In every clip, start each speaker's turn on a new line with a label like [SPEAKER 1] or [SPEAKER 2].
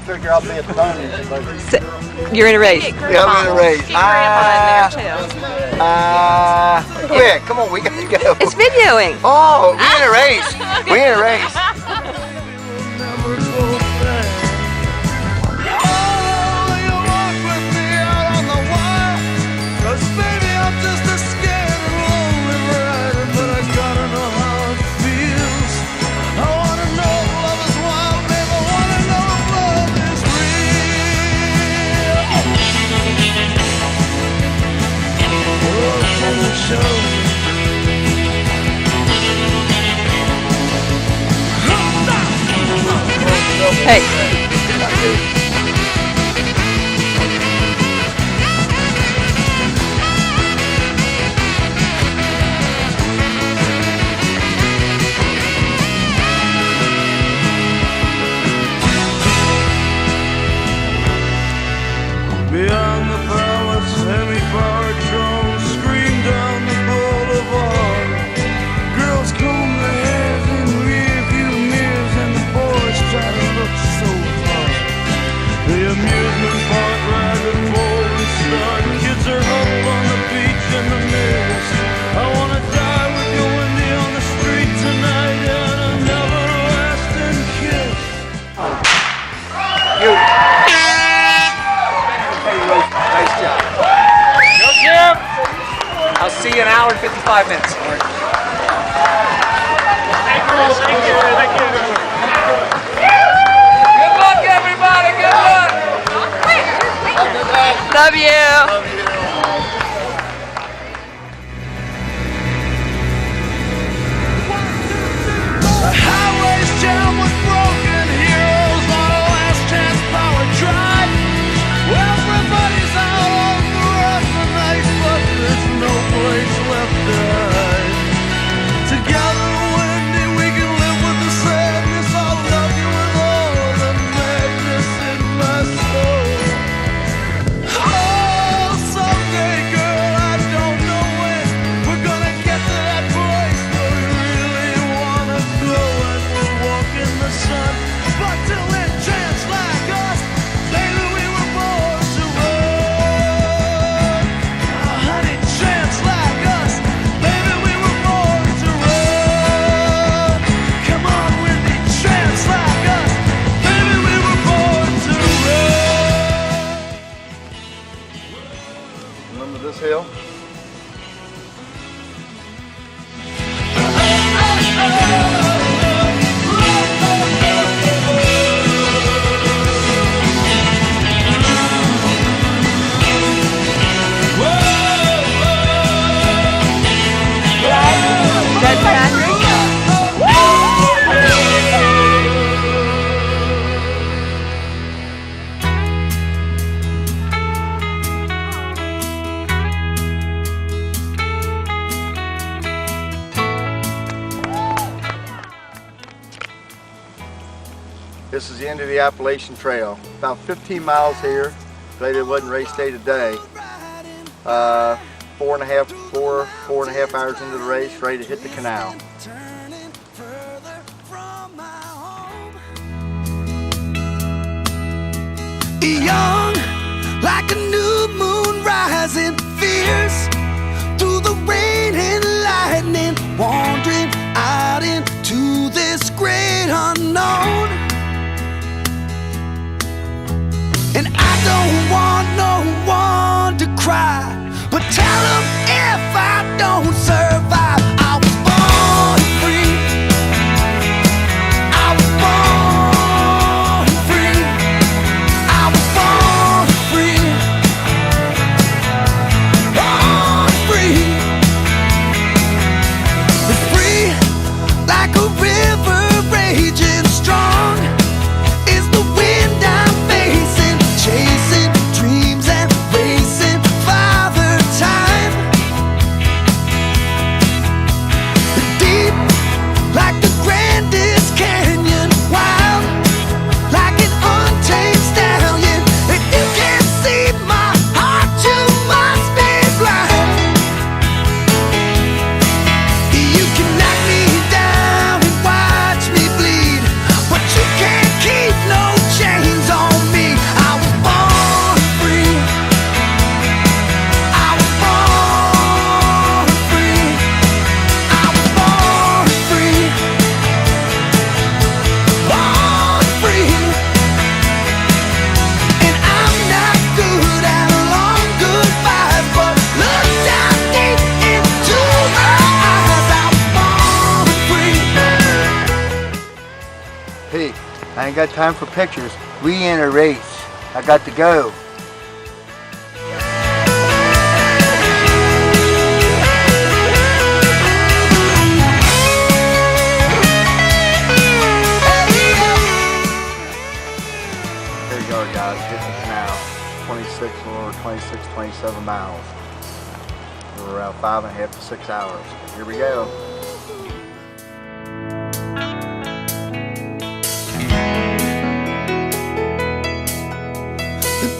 [SPEAKER 1] figure I'll be at the pony.
[SPEAKER 2] You're in a race.
[SPEAKER 1] Yeah, I'm in a race. Quick, come on, we gotta go.
[SPEAKER 2] It's videoing.
[SPEAKER 1] Oh, we in a race. We in a race.
[SPEAKER 2] Hey.
[SPEAKER 3] Beyond the palace, semi-powered drones scream down the boulevard. Girls comb their hairs in rearview mirrors, and the boys try to look so far. The amusement park rides are full and start. Kids are up on the beach in the mirrors. I wanna die with you, Wendy, on the street tonight, and another lasting kiss.
[SPEAKER 1] You. Nice job.
[SPEAKER 4] Go, Jim! I'll see you in an hour and 55 minutes.
[SPEAKER 5] Thank you.
[SPEAKER 4] Good luck, everybody. Good luck.
[SPEAKER 2] Love you.
[SPEAKER 3] The highway's jammed with broken heroes on a last chance power drive. Everybody's out on the run tonight, but there's no place left to hide. Together, Wendy, we can live with the sadness. I'll love you with all the madness in my soul. Oh, someday, girl, I don't know when we're gonna get to that place where we really wanna go, and we'll walk in the sun. But till then, chance like us, baby, we were born to run. Oh, honey, chance like us, baby, we were born to run. Come on, Wendy, chance like us, baby, we were born to run.
[SPEAKER 1] Remember this hill?
[SPEAKER 2] That's Patrick.
[SPEAKER 1] This is the end of the Appalachian Trail. About 15 miles here. Glad it wasn't race day today. 4.5 hours into the race, ready to hit the canal.
[SPEAKER 3] Young, like a new moon rising, fierce through the rain and lightning, wandering out into this great unknown. And I don't want no one to cry, but tell them if I don't survive, I was born free. I was born free. I was born free. Oh,
[SPEAKER 1] ain't got time for pictures. We in a race. I got to go. There you go, guys. Hitting the canal. 27 miles. We're around 5.5 to 6 hours. Here we go.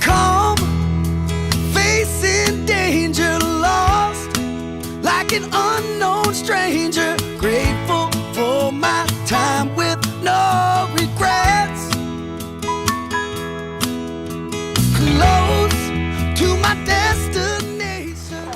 [SPEAKER 3] Calm, facing danger, lost like an unknown stranger. Grateful for my time with no regrets. Close to my destination.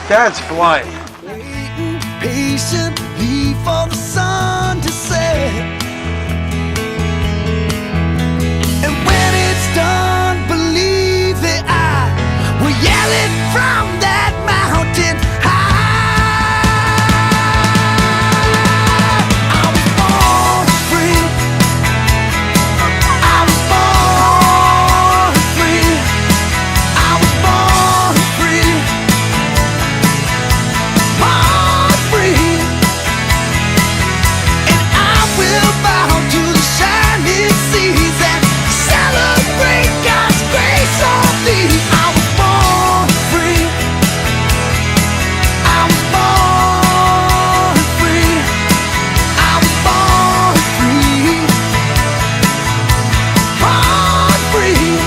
[SPEAKER 4] Dad's flying.
[SPEAKER 3] Waiting patiently for the sun to set. And when it's done, believe that I will yell it from that mountain high. I was born free. I was born free. I was born free. Born free. And I will bow to the shining seas and celebrate God's grace on thee. I was born free. I was born free. I was born free. Born free.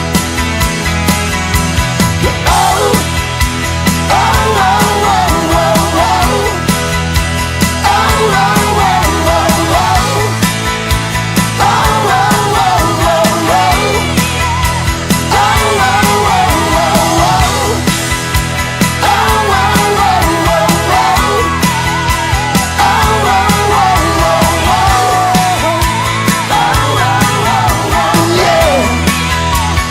[SPEAKER 3] Oh, oh, oh, oh, oh, oh. Oh, oh, oh, oh, oh. Oh, oh, oh, oh,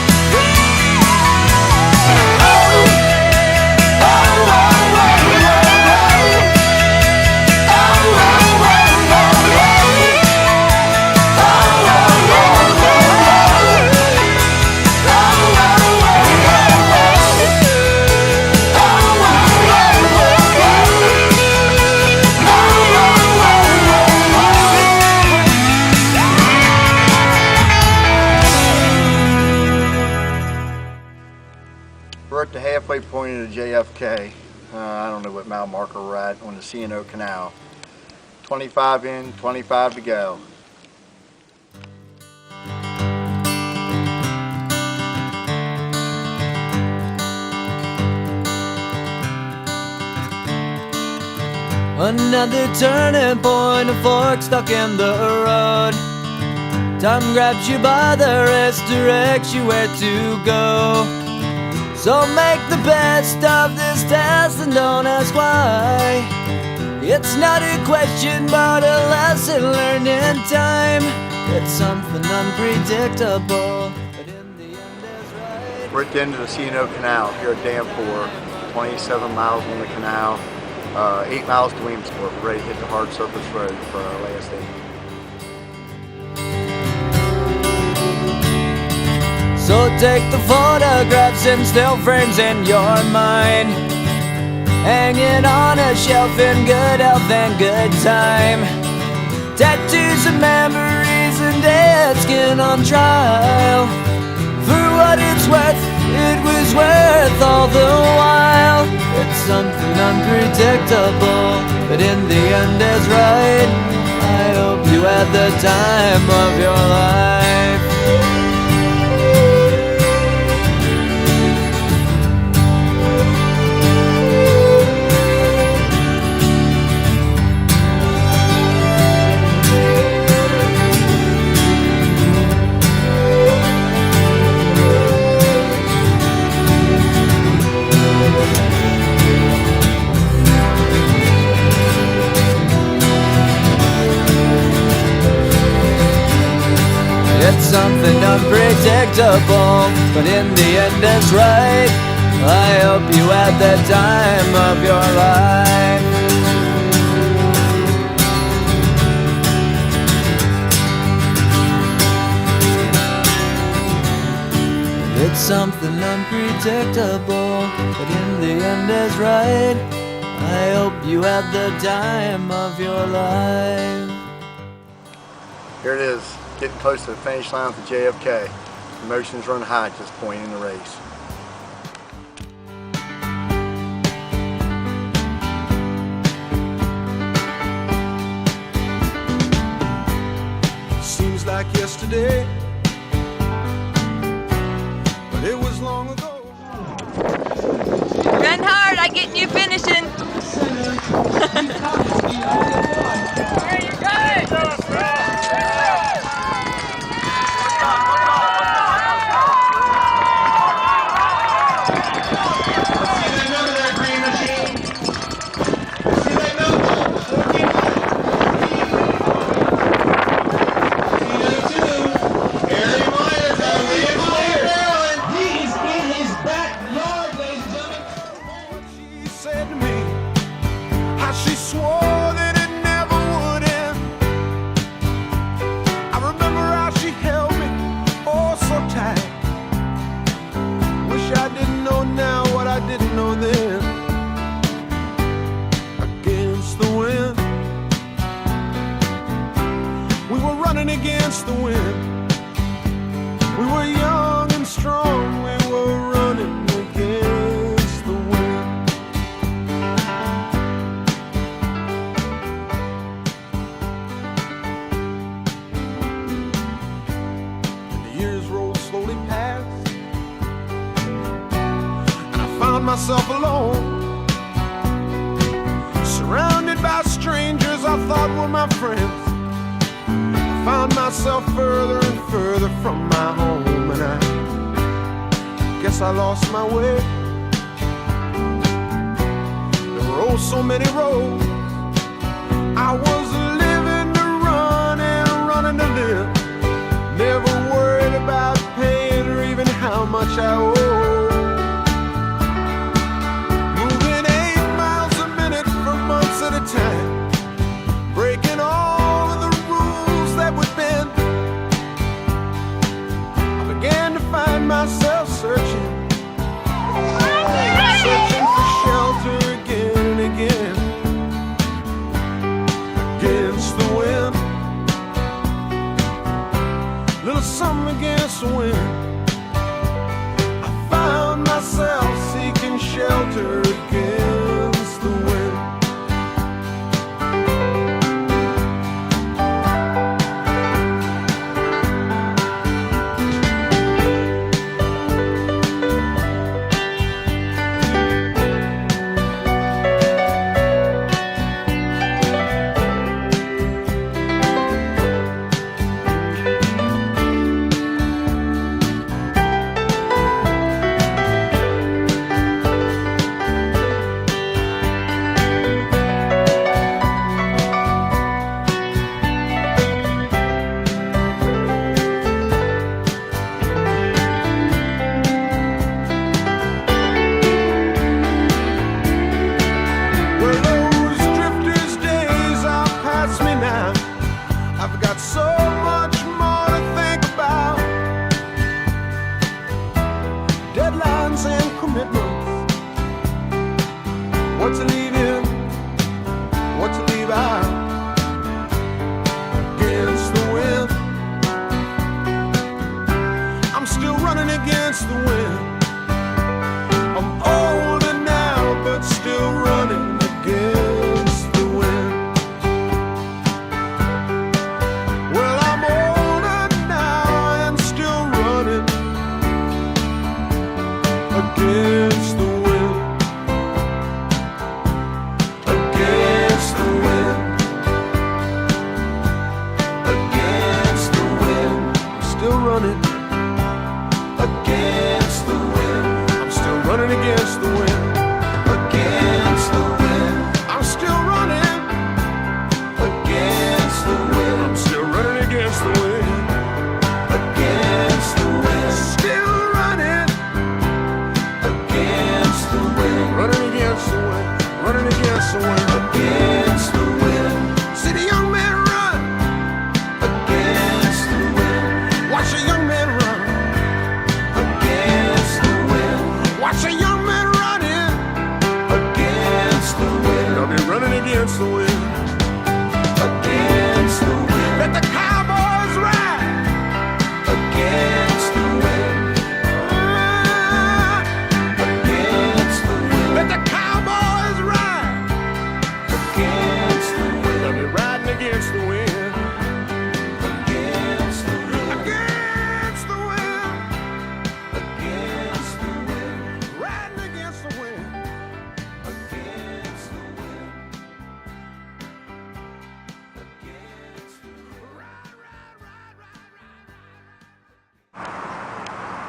[SPEAKER 3] oh.
[SPEAKER 1] We're at the halfway point of the JFK. I don't know what mile marker we're at on the C&O Canal. 25 in, 25 to go.
[SPEAKER 3] Another turning point, a fork stuck in the road. Time grabs you by the wrist, directs you where to go. So make the best of this test and don't ask why. It's not a question but a lesson learned in time. It's something unpredictable, but in the end it's right.
[SPEAKER 1] We're at the end of the C&O Canal here at Dam 4. 27 miles on the canal, 8 miles to Williamsport. We're ready to hit the hard surface road for our last 8.
[SPEAKER 3] So take the photographs and still frames in your mind, hanging on a shelf in good health and good time. Tattoos of memories and dead skin on trial. For what it's worth, it was worth all the while. It's something unpredictable, but in the end is right. I hope you had the time of your life. It's something unpredictable, but in the end it's right. I hope you had the time of your life. something unpredictable, but in the end is right. I hope you had the time of your life.
[SPEAKER 1] Here it is, getting close to the finish line with the JFK. Emotions run high at this point in the race.
[SPEAKER 3] Seems like yesterday, but it was long ago.
[SPEAKER 2] Run hard, I get you finishing. There you go.
[SPEAKER 3] She swore that it never would end. I remember how she held me oh so tight. Wish I didn't know now what I didn't know then. Against the wind, we were running against the wind. We were young and strong, we were running against the wind. Slowly passed, and I found myself alone, surrounded by strangers I thought were my friends. I found myself further and further from my home, and I guess I lost my way. There were oh so many roads. I was living to run and running to live, never worried about paying or even how much I owe. Moving 8 miles a minute for months at a time, breaking all of the rules that would bend. I began to find myself searching for shelter again and again. Against the wind, little something against the wind. I found myself seeking shelter against the wind. So much more to think about. Deadlines and commitments. What to leave in, what to leave out. Against the wind, I'm still running against the wind. I'm older now, but still running against the wind. Against the wind, against the wind, against the wind. I'm still running against the wind. I'm still running against the wind. Against the wind. I'm still running against the wind. I'm still running against the wind. Against the wind. Still running against the wind. Running against the wind. Running against the wind. Against the wind. See the young man run against the wind. Watch the young man run against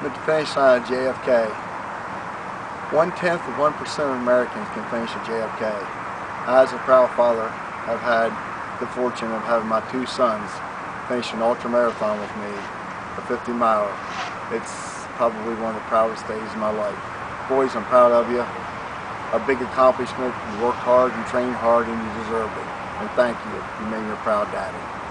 [SPEAKER 1] I'm at the finish line of JFK. 1/10 of 1% of Americans can finish at JFK. I, as a proud father, have had the fortune of having my 2 sons finish an ultra marathon with me, a 50 miler. It's probably one of the proudest days of my life. Boys, I'm proud of you. A big accomplishment. You worked hard and trained hard and you deserved it. And thank you. You made me a proud daddy.